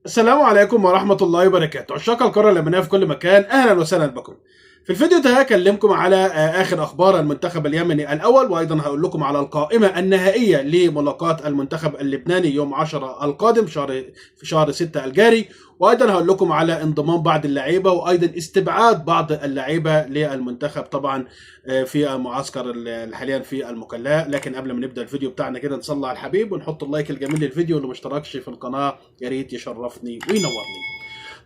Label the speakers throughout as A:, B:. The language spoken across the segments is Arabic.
A: السلام عليكم ورحمة الله وبركاته. عشاق الكرة اللبنانية في كل مكان، أهلا وسهلا بكم. في الفيديو ده هكلمكم على آخر أخبار المنتخب اليمني الأول، وأيضا هقول لكم على القائمة النهائية لملاقاة المنتخب اللبناني يوم 10 القادم في شهر 6 الجاري، وأيضا هقول لكم على انضمام بعض اللعيبة وأيضا استبعاد بعض اللعيبة للمنتخب طبعا في المعسكر حاليا في المكلاء. لكن قبل ما نبدأ الفيديو بتاعنا كده نصلي على الحبيب ونحط اللايك الجميل للفيديو، واللي مشتركش في القناة يا ريت يشرفني وينورني.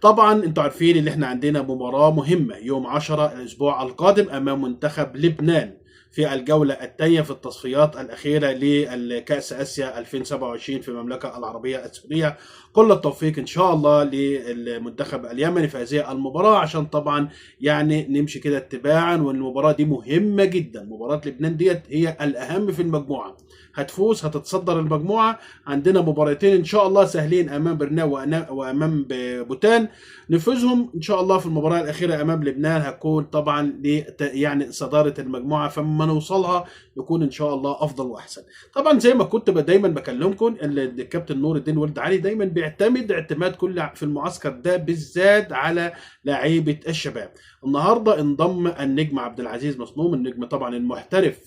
A: طبعا انتوا عارفين ان احنا عندنا مباراة مهمة يوم 10 الاسبوع القادم امام منتخب لبنان في الجولة الثانية في التصفيات الأخيرة لكأس آسيا 2027 في المملكة العربية السعودية. كل التوفيق إن شاء الله للمنتخب اليمني في هذه المباراة، عشان طبعا يعني نمشي كده اتباعا، والمباراة دي مهمة جدا. مباراة لبنان ديت هي الأهم في المجموعة، هتفوز هتتصدر المجموعة. عندنا مباراتين إن شاء الله سهلين أمام برناو وأمام بوتان، نفوزهم ان شاء الله في المباراه الاخيره امام لبنان هتكون طبعا يعني صداره المجموعه، فما نوصلها يكون ان شاء الله افضل واحسن. طبعا زي ما كنت دايما بكلمكم، الكابتن نور الدين ولد علي دايما بيعتمد اعتماد كل في المعسكر ده بالذات على لعيبه الشباب. النهارده انضم النجم عبد العزيز مصنوم، النجم طبعا المحترف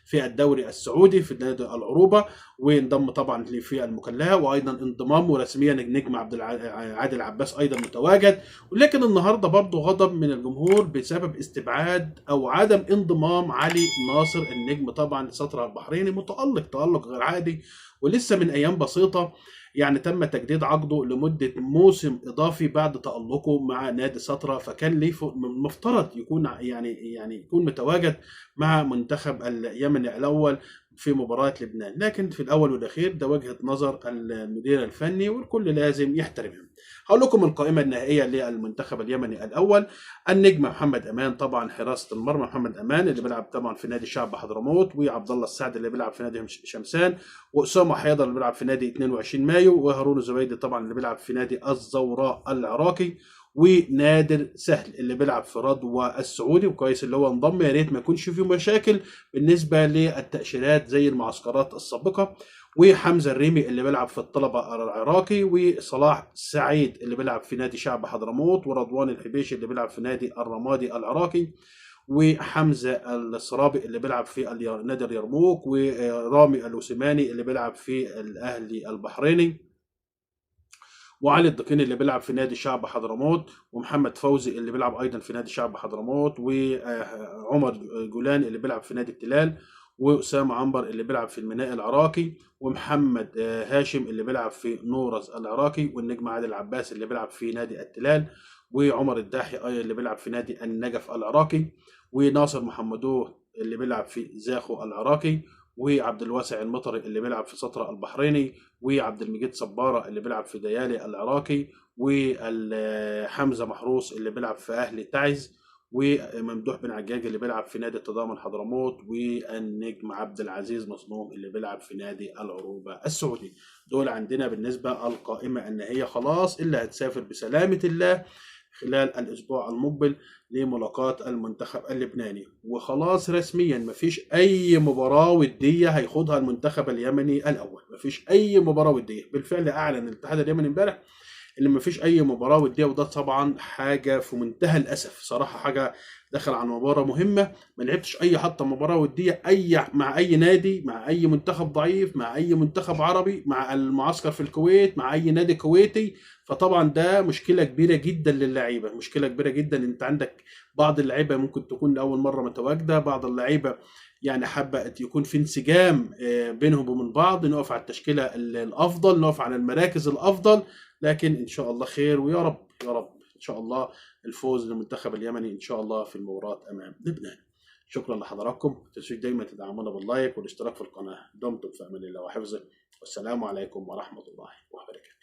A: في الدوري السعودي في نادي العروبه، وانضم طبعا في المكلاه، وايضا انضمامه رسميا النجم عادل عباس ايضا متواجد. ولكن النهارده برضه غضب من الجمهور بسبب استبعاد او عدم انضمام علي ناصر النجم طبعا السطر البحريني، متالق تالق غير عادي، ولسه من ايام بسيطه يعني تم تجديد عقده لمده موسم اضافي بعد تالقه مع نادي سطرة، فكان ليه المفترض يكون يعني يكون متواجد مع منتخب اليمني الاول في مباراة لبنان. لكن في الأول والأخير ده وجهة نظر المدير الفني والكل لازم يحترمها. هقول لكم القائمة النهائية للمنتخب اليمني الأول. النجم محمد أمان، طبعا حراسة المرمى محمد أمان اللي بيلعب طبعا في نادي الشعب حضرموت، وعبد الله السعد اللي بيلعب في نادي شمسان، وأسامة حيدر اللي بيلعب في نادي 22 مايو، وهارون الزبيدي طبعا اللي بيلعب في نادي الزوراء العراقي، ونادر سهل اللي بيلعب في رضوى السعودي. وكويس اللي هو انضم، يا ريت ما يكونش فيه مشاكل بالنسبه للتاشيرات زي المعسكرات السابقه. وحمزه الريمي اللي بيلعب في الطلبه العراقي، وصلاح سعيد اللي بيلعب في نادي شعب حضرموت، ورضوان الحبيشي اللي بيلعب في نادي الرمادي العراقي، وحمزه السرابي اللي بيلعب في نادي اليرموك، ورامي الوسيماني اللي بيلعب في الاهلي البحريني، وعلي الدقيني اللي بيلعب في نادي الشعب حضرموت، ومحمد فوزي اللي بيلعب ايضا في نادي الشعب حضرموت، وعمر جولان اللي بيلعب في نادي التلال، واسامه عنبر اللي بيلعب في الميناء العراقي، ومحمد هاشم اللي بيلعب في نورز العراقي، والنجم عادل عباس اللي بيلعب في نادي التلال، وعمر الداحي اللي بيلعب في نادي النجف العراقي، وناصر محمدوه اللي بيلعب في زاخو العراقي، وعبد الواسع المطري اللي بيلعب في سطرة البحريني، وعبد المجيد صبارة اللي بيلعب في ديالي العراقي، وحمزة محروس اللي بيلعب في أهلي تعز، وممدوح بن عجاج اللي بيلعب في نادي التضامن حضرموت، والنجم عبد العزيز مصنوم اللي بيلعب في نادي العروبة السعودي. دول عندنا بالنسبة القائمة النهائية، خلاص اللي هتسافر بسلامة الله خلال الأسبوع المقبل لملاقاة المنتخب اللبناني. وخلاص رسميا مفيش أي مباراة ودية هيخوضها المنتخب اليمني الأول، مفيش أي مباراة ودية. بالفعل أعلن الاتحاد اليمني امبارح ان مفيش اي مباراه وديه، وده طبعا حاجه في منتهى الاسف صراحه. حاجه دخل على مباراه مهمه، ما لعبتش اي حتى مباراه وديه مع اي نادي، مع اي منتخب ضعيف، مع اي منتخب عربي، مع المعسكر في الكويت، مع اي نادي كويتي. فطبعا ده مشكله كبيره جدا للعيبه، مشكله كبيره جدا. انت عندك بعض اللعيبه ممكن تكون لاول مره متواجده، بعض اللعيبه يعني حابه يكون في انسجام بينهم وبين بعض، نقف على التشكيله الافضل، نقف على المراكز الافضل. لكن ان شاء الله خير، ويا رب يا رب ان شاء الله الفوز للمنتخب اليمني ان شاء الله في المباراه امام لبنان. شكرا لحضراتكم، تنسوش دايما تدعمونا باللايك والاشتراك في القناه. دمتم في امان الله وحفظه، والسلام عليكم ورحمه الله وبركاته.